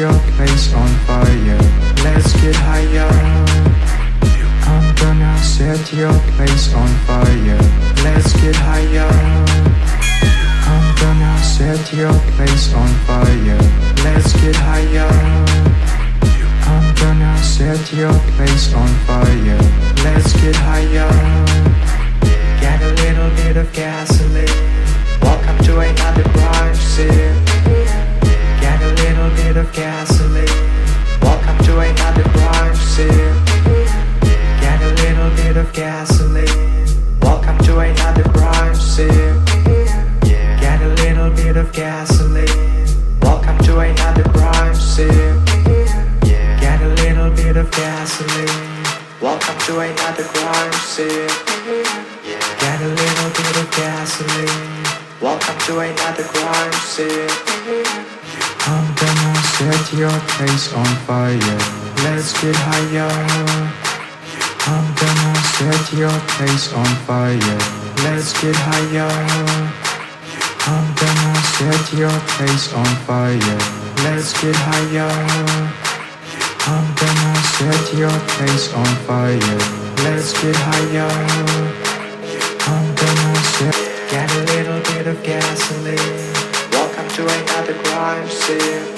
your place on fire. Let's get higher. I'm gonna set your place on fire. Let's get higher. I'm gonna set your place on fire. Let's get higher. I'm gonna set your place on fire. Let's get higher. Get a little bit of gasoline. Welcome to another crime scene. Get a little bit of gasoline. Welcome to another crime scene. Get a little bit of gasoline. Welcome to another crime scene. Get a little bit of gasoline. Welcome to another crime scene. Get a little bit of gasoline. Welcome to another crime scene. Get a little bit of gasoline. Welcome to another crime scene. I'm gonna set your place on fire. Let's get higher. I'm gonna set your place on fire. Let's get higher. I'm gonna set your place on fire. Let's get higher. I'm gonna set your place on fire. Let's get higher. I'm gonna get a little bit of gasoline. Welcome to another crime scene.